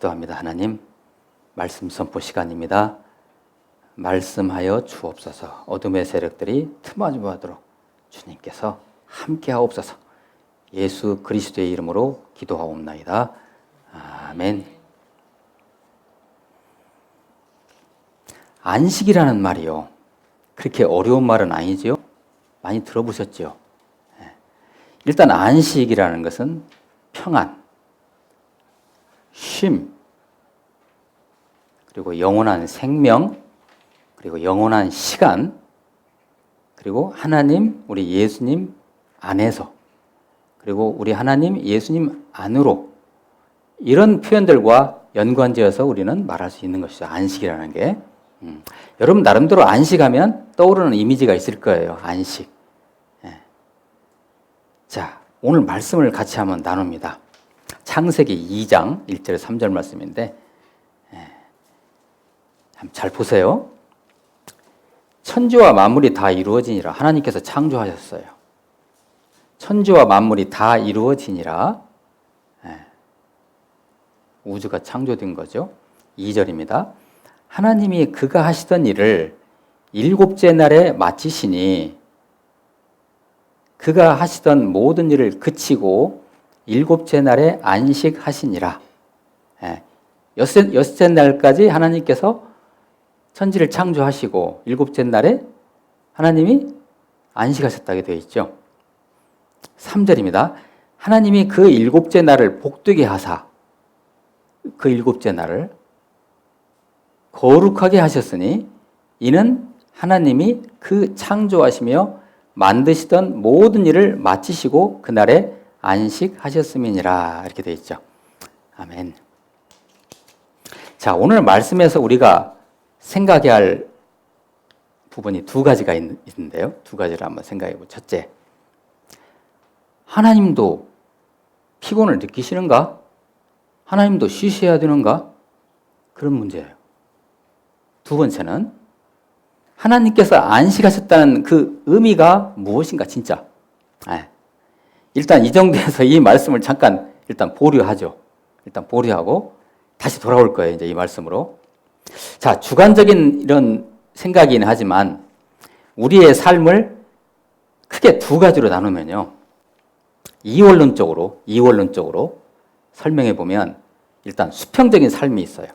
기도합니다. 하나님, 말씀 선포 시간입니다. 말씀하여 주옵소서. 어둠의 세력들이 틈하지 못하도록 주님께서 함께하옵소서. 예수 그리스도의 이름으로 기도하옵나이다. 아멘. 안식이라는 말이요, 그렇게 어려운 말은 아니지요? 많이 들어보셨죠? 일단 안식이라는 것은 평안, 쉼, 그리고 영원한 생명, 그리고 영원한 시간, 그리고 하나님, 우리 예수님 안에서, 그리고 우리 하나님, 예수님 안으로, 이런 표현들과 연관지어서 우리는 말할 수 있는 것이죠. 안식이라는 게. 여러분 나름대로 안식하면 떠오르는 이미지가 있을 거예요. 안식. 자, 오늘 말씀을 같이 한번 나눕니다. 창세기 2장 1절 3절 말씀인데 잘 보세요. 천지와 만물이 다 이루어지니라. 하나님께서 창조하셨어요. 천지와 만물이 다 이루어지니라. 우주가 창조된 거죠. 2절입니다. 하나님이 그가 하시던 일을 일곱째 날에 마치시니 그가 하시던 모든 일을 그치고 일곱째 날에 안식하시니라. 여섯째 날까지 하나님께서 천지를 창조하시고 일곱째 날에 하나님이 안식하셨다고 되어 있죠. 3절입니다. 하나님이 그 일곱째 날을 복되게 하사 그 일곱째 날을 거룩하게 하셨으니 이는 하나님이 그 창조하시며 만드시던 모든 일을 마치시고 그날에 안식하셨음이니라. 이렇게 되어 있죠. 아멘. 자, 오늘 말씀에서 우리가 생각해야 할 부분이 두 가지가 있는데요. 두 가지를 한번 생각해 보죠. 첫째, 하나님도 피곤을 느끼시는가? 하나님도 쉬셔야 되는가? 그런 문제예요. 두 번째는 하나님께서 안식하셨다는 그 의미가 무엇인가 진짜. 일단 이 정도에서 이 말씀을 잠깐 일단 보류하죠. 일단 보류하고 다시 돌아올 거예요. 이제 이 말씀으로. 자, 주관적인 이런 생각이긴 하지만 우리의 삶을 크게 두 가지로 나누면요. 이원론적으로 설명해 보면 일단 수평적인 삶이 있어요.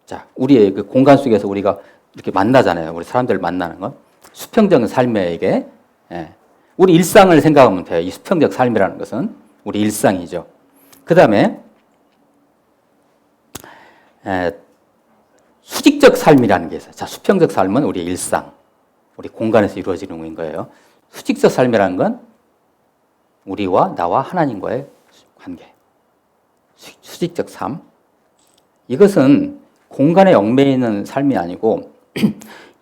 자, 우리의 그 공간 속에서 우리가 이렇게 만나잖아요. 우리 사람들 만나는 건. 수평적인 삶에게, 우리 일상을 생각하면 돼요. 이 수평적 삶이라는 것은 우리 일상이죠. 그 다음에, 수직적 삶이라는 게 있어요. 자, 수평적 삶은 우리 일상, 우리 공간에서 이루어지는 거예요. 수직적 삶이라는 건 우리와 나와 하나님과의 관계. 수직적 삶. 이것은 공간에 얽매여 있는 삶이 아니고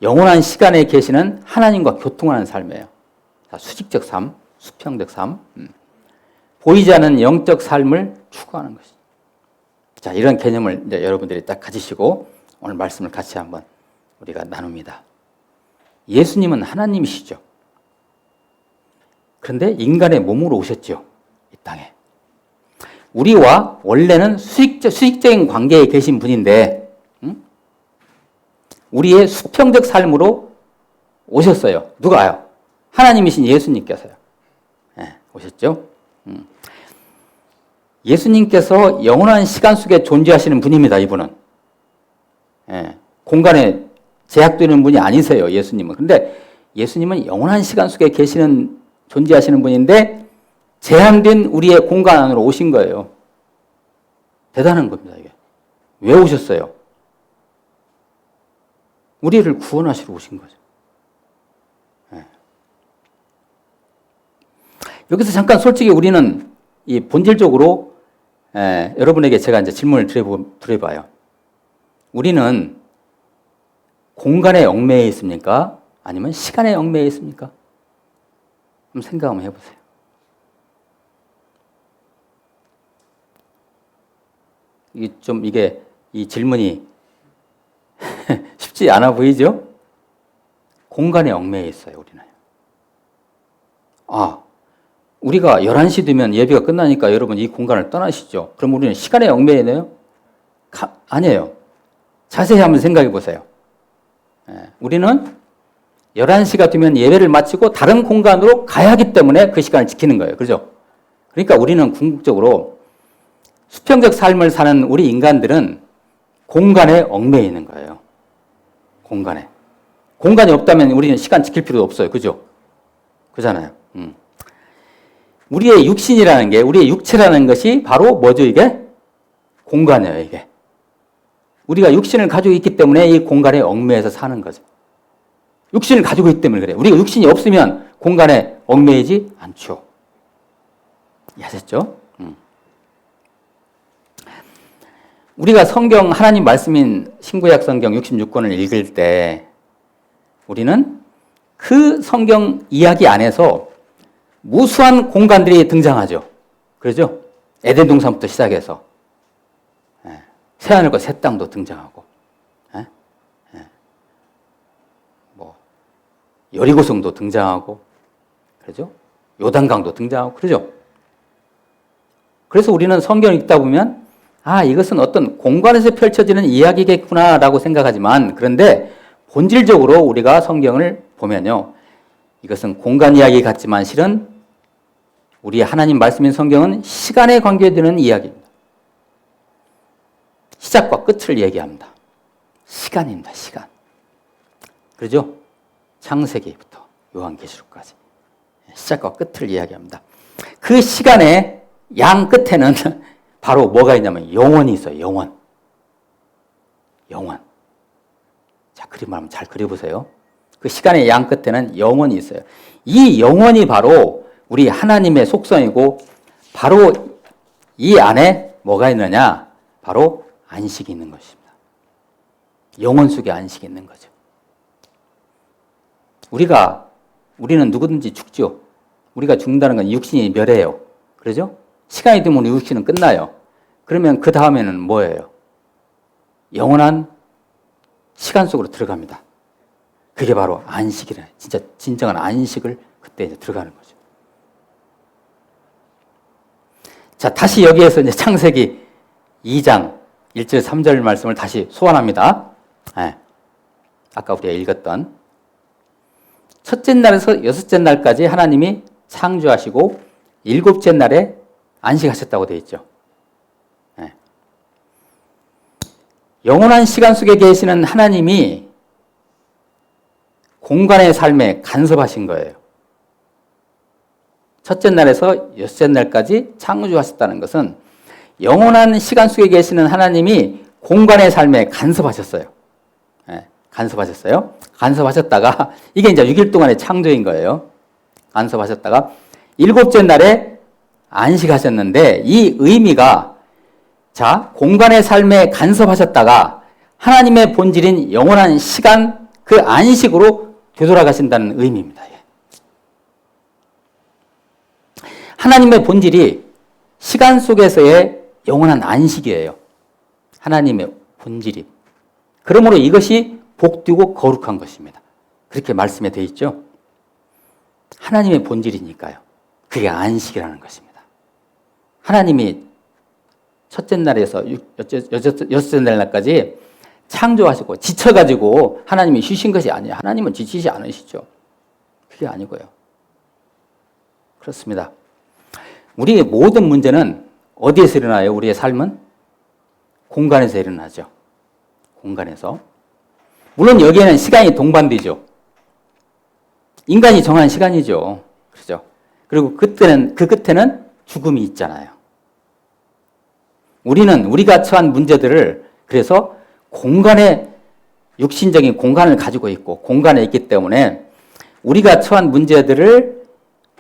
영원한 시간에 계시는 하나님과 교통하는 삶이에요. 자, 수직적 삶, 수평적 삶. 보이지 않는 영적 삶을 추구하는 것이죠. 자, 이런 개념을 이제 여러분들이 딱 가지시고 오늘 말씀을 같이 한번 우리가 나눕니다. 예수님은 하나님이시죠. 그런데 인간의 몸으로 오셨죠. 이 땅에. 우리와 원래는 수직적인 관계에 계신 분인데 우리의 수평적 삶으로 오셨어요. 누가요? 하나님이신 예수님께서요. 오셨죠? 예수님께서 영원한 시간 속에 존재하시는 분입니다. 이분은. 공간에 제약되는 분이 아니세요. 예수님은. 그런데 예수님은 영원한 시간 속에 존재하시는 분인데 제한된 우리의 공간 안으로 오신 거예요. 대단한 겁니다. 이게. 왜 오셨어요? 우리를 구원하시러 오신 거죠. 여기서 잠깐 솔직히 우리는 이 본질적으로 여러분에게 제가 이제 질문을 드려봐요. 우리는 공간에 얽매여 있습니까? 아니면 시간에 얽매여 있습니까? 한번 생각 한번 해보세요. 이 질문이 쉽지 않아 보이죠? 공간에 얽매여 있어요, 우리는. 우리가 11시 되면 예배가 끝나니까 여러분 이 공간을 떠나시죠. 그럼 우리는 시간에 얽매여 있나요? 아니에요. 자세히 한번 생각해 보세요. 우리는 11시가 되면 예배를 마치고 다른 공간으로 가야 하기 때문에 그 시간을 지키는 거예요. 그죠? 그러니까 우리는 궁극적으로 수평적 삶을 사는 우리 인간들은 공간에 얽매여 있는 거예요. 공간에. 공간이 없다면 우리는 시간 지킬 필요도 없어요. 그죠? 그잖아요. 우리의 육신이라는 게, 우리의 육체라는 것이 바로 뭐죠, 이게? 공간이에요, 이게. 우리가 육신을 가지고 있기 때문에 이 공간에 얽매여서 사는 거죠. 육신을 가지고 있기 때문에 그래요. 우리가 육신이 없으면 공간에 얽매이지 않죠. 이해하셨죠? 우리가 성경, 하나님 말씀인 신구약 성경 66권을 읽을 때 우리는 그 성경 이야기 안에서 무수한 공간들이 등장하죠. 그러죠? 에덴 동산부터 시작해서 새하늘과 새 땅도 등장하고, 뭐 여리고성도 등장하고, 그러죠? 요단강도 등장하고, 그러죠? 그래서 우리는 성경을 읽다 보면 이것은 어떤 공간에서 펼쳐지는 이야기겠구나라고 생각하지만, 그런데 본질적으로 우리가 성경을 보면요, 이것은 공간 이야기 같지만 실은 우리 하나님 말씀인 성경은 시간에 관계되는 이야기입니다. 시작과 끝을 얘기합니다. 시간입니다. 시간. 그러죠? 창세기부터 요한계시록까지 시작과 끝을 이야기합니다. 그 시간의 양 끝에는 바로 뭐가 있냐면 영원이 있어요. 영원. 영원. 자, 그림을 한번 잘 그려보세요. 그 시간의 양 끝에는 영원이 있어요. 이 영원이 바로 우리 하나님의 속성이고, 바로 이 안에 뭐가 있느냐? 바로 안식이 있는 것입니다. 영원 속에 안식이 있는 거죠. 우리는 누구든지 죽죠. 우리가 죽는다는 건 육신이 멸해요. 그러죠? 시간이 되면 육신은 끝나요. 그러면 그 다음에는 뭐예요? 영원한 시간 속으로 들어갑니다. 그게 바로 안식이래. 진짜 진정한 안식을 그때 이제 들어가는 거죠. 자, 다시 여기에서 이제 창세기 2장 1절 3절 말씀을 다시 소환합니다. 아까 우리가 읽었던 첫째 날에서 여섯째 날까지 하나님이 창조하시고 일곱째 날에 안식하셨다고 되어 있죠. 영원한 시간 속에 계시는 하나님이 공간의 삶에 간섭하신 거예요. 첫째 날에서 여섯째 날까지 창조하셨다는 것은 영원한 시간 속에 계시는 하나님이 공간의 삶에 간섭하셨어요. 간섭하셨어요. 간섭하셨다가 이게 이제 6일 동안의 창조인 거예요. 간섭하셨다가 일곱째 날에 안식하셨는데, 이 의미가, 자, 공간의 삶에 간섭하셨다가 하나님의 본질인 영원한 시간, 그 안식으로 되돌아가신다는 의미입니다. 하나님의 본질이 시간 속에서의 영원한 안식이에요. 하나님의 본질이. 그러므로 이것이 복되고 거룩한 것입니다. 그렇게 말씀에 되어 있죠. 하나님의 본질이니까요. 그게 안식이라는 것입니다. 하나님이 첫째 날에서 여섯째 날까지 창조하시고 지쳐가지고 하나님이 쉬신 것이 아니에요. 하나님은 지치지 않으시죠. 그게 아니고요. 그렇습니다. 우리의 모든 문제는 어디에서 일어나요? 우리의 삶은? 공간에서 일어나죠. 공간에서. 물론 여기에는 시간이 동반되죠. 인간이 정한 시간이죠. 그렇죠? 그리고 그 끝에는 죽음이 있잖아요. 우리가 처한 문제들을 그래서 공간에, 육신적인 공간을 가지고 있고 공간에 있기 때문에 우리가 처한 문제들을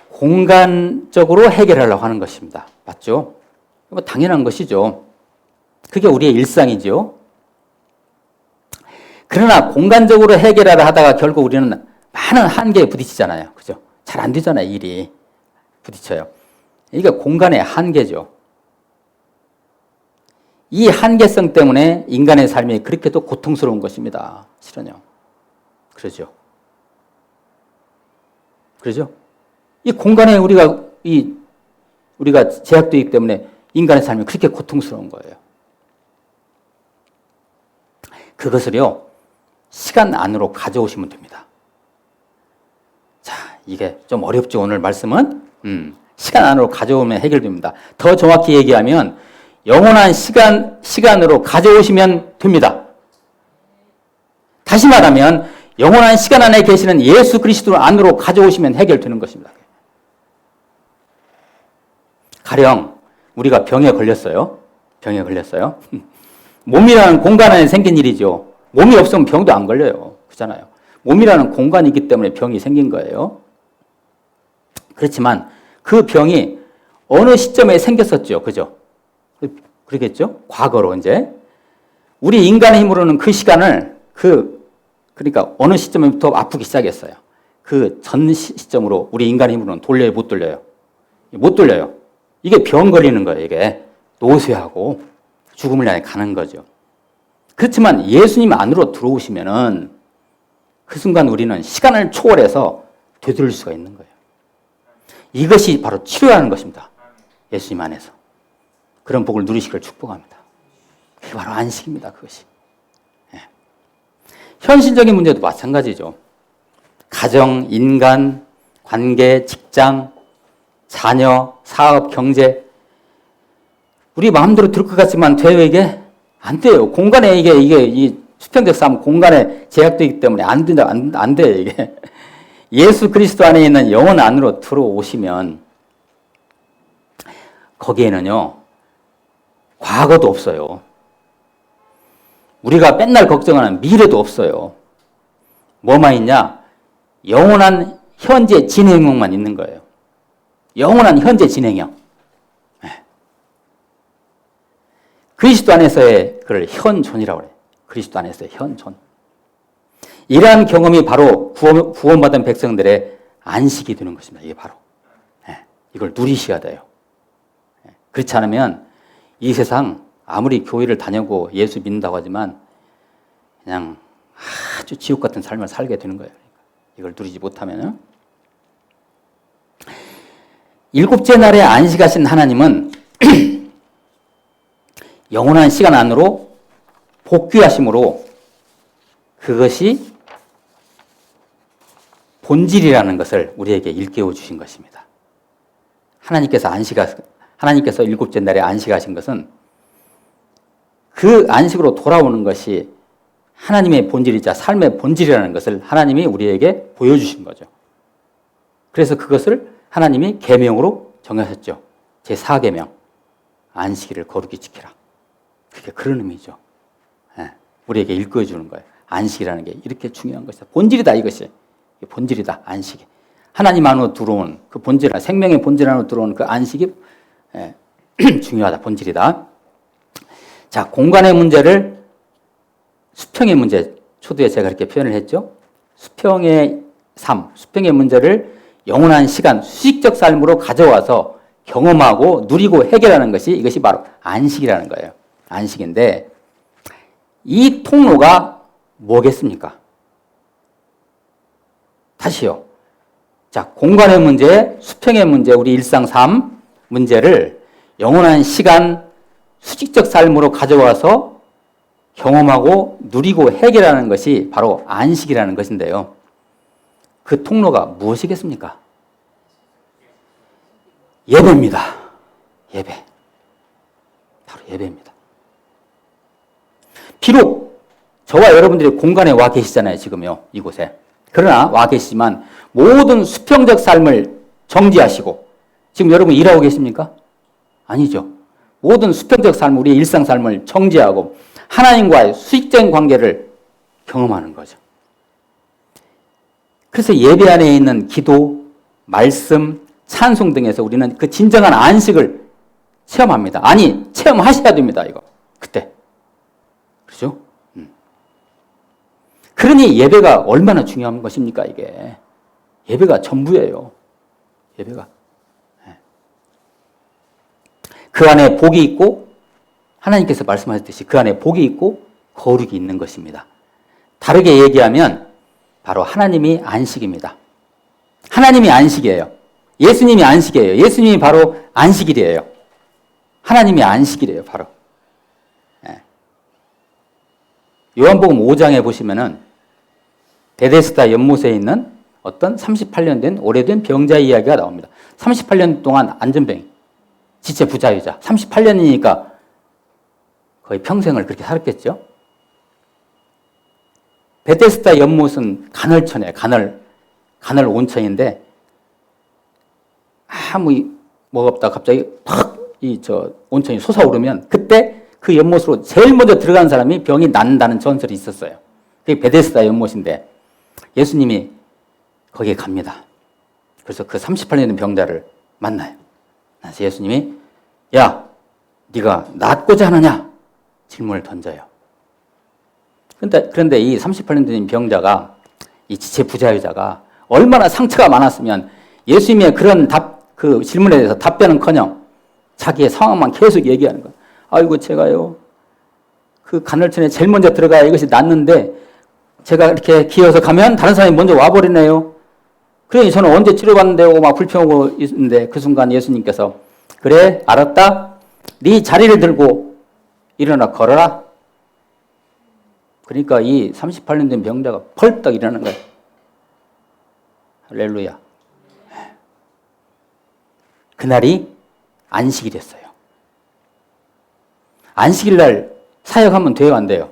공간적으로 해결하려고 하는 것입니다. 맞죠? 뭐 당연한 것이죠. 그게 우리의 일상이죠. 그러나 공간적으로 해결하려 하다가 결국 우리는 많은 한계에 부딪히잖아요. 그죠? 잘 안 되잖아요, 일이. 부딪혀요. 이게 공간의 한계죠. 이 한계성 때문에 인간의 삶이 그렇게도 고통스러운 것입니다. 실은요. 그러죠. 그러죠? 이 공간에 우리가 제약되기 때문에 인간의 삶이 그렇게 고통스러운 거예요. 그것을요, 시간 안으로 가져오시면 됩니다. 자, 이게 좀 어렵죠, 오늘 말씀은? 시간 안으로 가져오면 해결됩니다. 더 정확히 얘기하면 영원한 시간으로 가져오시면 됩니다. 다시 말하면 영원한 시간 안에 계시는 예수 그리스도 안으로 가져오시면 해결되는 것입니다. 가령 우리가 병에 걸렸어요. 몸이라는 공간 안에 생긴 일이죠. 몸이 없으면 병도 안 걸려요. 그렇잖아요. 몸이라는 공간이 있기 때문에 병이 생긴 거예요. 그렇지만 그 병이 어느 시점에 생겼었죠. 그죠? 그러겠죠? 과거로 이제. 우리 인간의 힘으로는 그 시간을 그러니까 어느 시점부터 아프기 시작했어요. 그 전 시점으로 우리 인간의 힘으로는 돌려요, 못 돌려요? 못 돌려요. 이게 병 걸리는 거예요, 이게. 노쇠하고 죽음을 향해 가는 거죠. 그렇지만 예수님 안으로 들어오시면은 그 순간 우리는 시간을 초월해서 되돌릴 수가 있는 거예요. 이것이 바로 치료하는 것입니다. 예수님 안에서. 그런 복을 누리시기를 축복합니다. 그게 바로 안식입니다, 그것이. 예. 현실적인 문제도 마찬가지죠. 가정, 인간, 관계, 직장, 자녀, 사업, 경제. 우리 마음대로 될 것 같지만 돼요, 이게? 안 돼요. 공간에 이 수평적 삶 공간에 제약되기 때문에 안 돼요, 이게. 예수 그리스도 안에 있는 영혼 안으로 들어오시면 거기에는요, 과거도 없어요. 우리가 맨날 걱정하는 미래도 없어요. 뭐만 있냐? 영원한 현재 진행형만 있는 거예요. 영원한 현재 진행형. 네. 그리스도 안에서의 그걸 현존이라고 그래요. 그리스도 안에서의 현존. 이러한 경험이 바로 구원받은 백성들의 안식이 되는 것입니다. 이게 바로. 네. 이걸 누리셔야 돼요. 네. 그렇지 않으면 이 세상 아무리 교회를 다니고 예수 믿는다고 하지만 그냥 아주 지옥 같은 삶을 살게 되는 거예요. 이걸 누리지 못하면. 일곱째 날에 안식하신 하나님은 영원한 시간 안으로 복귀하심으로 그것이 본질이라는 것을 우리에게 일깨워 주신 것입니다. 하나님께서 일곱째 날에 안식하신 것은 그 안식으로 돌아오는 것이 하나님의 본질이자 삶의 본질이라는 것을 하나님이 우리에게 보여주신 거죠. 그래서 그것을 하나님이 계명으로 정하셨죠. 제4계명. 안식일을 거룩히 지키라. 그게 그런 의미죠. 네. 우리에게 일깨워 주는 거예요. 안식이라는 게 이렇게 중요한 것이다. 본질이다, 이것이. 본질이다, 안식이. 하나님 안으로 들어온 그 본질, 생명의 본질 안으로 들어온 그 안식이 중요하다, 본질이다. 자, 공간의 문제를 수평의 문제, 초두에 제가 이렇게 표현을 했죠. 수평의 삶, 수평의 문제를 영원한 시간, 수식적 삶으로 가져와서 경험하고 누리고 해결하는 것이 이것이 바로 안식이라는 거예요. 안식인데 이 통로가 뭐겠습니까? 다시요. 자, 공간의 문제, 수평의 문제, 우리 일상 삶 문제를 영원한 시간, 수직적 삶으로 가져와서 경험하고 누리고 해결하는 것이 바로 안식이라는 것인데요. 그 통로가 무엇이겠습니까? 예배입니다. 예배. 바로 예배입니다. 비록 저와 여러분들이 공간에 와 계시잖아요, 지금요, 이곳에. 그러나 와 계시지만 모든 수평적 삶을 정지하시고 지금 여러분 일하고 계십니까? 아니죠. 모든 수평적 삶, 우리의 일상 삶을 정지하고 하나님과의 수직적인 관계를 경험하는 거죠. 그래서 예배 안에 있는 기도, 말씀, 찬송 등에서 우리는 그 진정한 안식을 체험합니다. 아니, 체험하셔야 됩니다, 이거. 그때. 그렇죠? 그러니 예배가 얼마나 중요한 것입니까, 이게. 예배가 전부예요. 예배가. 그 안에 복이 있고, 하나님께서 말씀하셨듯이 그 안에 복이 있고, 거룩이 있는 것입니다. 다르게 얘기하면, 바로 하나님이 안식입니다. 하나님이 안식이에요. 예수님이 안식이에요. 예수님이 바로 안식일이에요. 하나님이 안식이래요, 바로. 요한복음 5장에 보시면은 베데스다 연못에 있는 어떤 38년 된 오래된 병자 이야기가 나옵니다. 38년 동안 안전병, 지체 부자유자. 38년이니까 거의 평생을 그렇게 살았겠죠. 베데스다 연못은 간헐천이에요. 간헐 온천인데 아무 뭐가 없다 갑자기 팍 온천이 솟아오르면 그때 그 연못으로 제일 먼저 들어간 사람이 병이 낫는다는 전설이 있었어요. 그게 베데스다 연못인데 예수님이 거기에 갑니다. 그래서 그 38년 된 병자를 만나요. 그래서 예수님이 야, 네가 낫고자 하느냐? 질문을 던져요. 그런데 이 38년 된 병자가, 이 지체 부자유자가 얼마나 상처가 많았으면 예수님의 그런 그 질문에 대해서 답변은커녕 자기의 상황만 계속 얘기하는 거예요. 아이고 제가요 그 간헐천에 제일 먼저 들어가야 이것이 낫는데 제가 이렇게 기어서 가면 다른 사람이 먼저 와버리네요. 그러니 저는 언제 치료받는데 하고 막 불평하고 있는데 그 순간 예수님께서 그래 알았다. 네 자리를 들고 일어나 걸어라. 그러니까 이 38년 된 병자가 펄떡 일어나는 거예요. 할렐루야. 그날이 안식일이었어요. 안식일 날 사역하면 돼요, 안 돼요?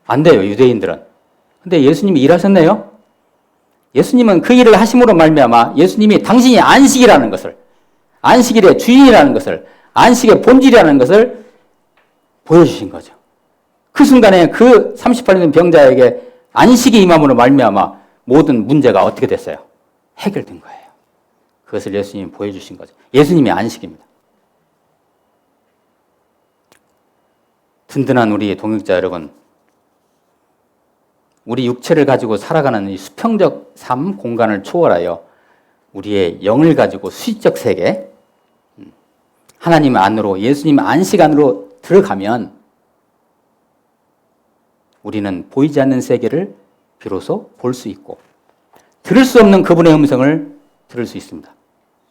안 돼요, 유대인들은. 근데 예수님이 일하셨네요. 예수님은 그 일을 하심으로 말미암아 예수님이 당신이 안식이라는 것을, 안식일의 주인이라는 것을, 안식의 본질이라는 것을 보여주신 거죠. 그 순간에 그 38년 병자에게 안식이 임함으로 말미암아 모든 문제가 어떻게 됐어요? 해결된 거예요. 그것을 예수님이 보여주신 거죠. 예수님이 안식입니다. 든든한 우리 동역자 여러분, 우리 육체를 가지고 살아가는 이 수평적 삶 공간을 초월하여 우리의 영을 가지고 수직적 세계, 하나님 안으로, 예수님 안식 안으로 들어가면 우리는 보이지 않는 세계를 비로소 볼 수 있고 들을 수 없는 그분의 음성을 들을 수 있습니다.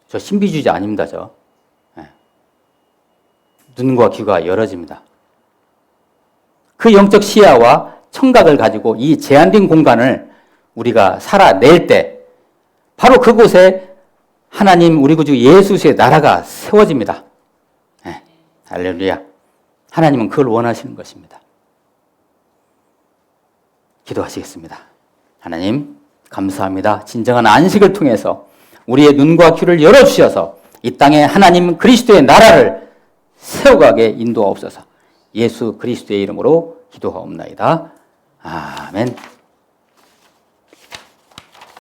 저 신비주의자 아닙니다. 눈과 귀가 열어집니다. 그 영적 시야와 청각을 가지고 이 제한된 공간을 우리가 살아낼 때 바로 그곳에 하나님 우리 구주 예수의 나라가 세워집니다. 할렐루야. 하나님은 그걸 원하시는 것입니다. 기도하시겠습니다. 하나님 감사합니다. 진정한 안식을 통해서 우리의 눈과 귀를 열어주셔서 이 땅에 하나님 그리스도의 나라를 세워가게 인도하옵소서. 예수 그리스도의 이름으로 기도하옵나이다. 아멘.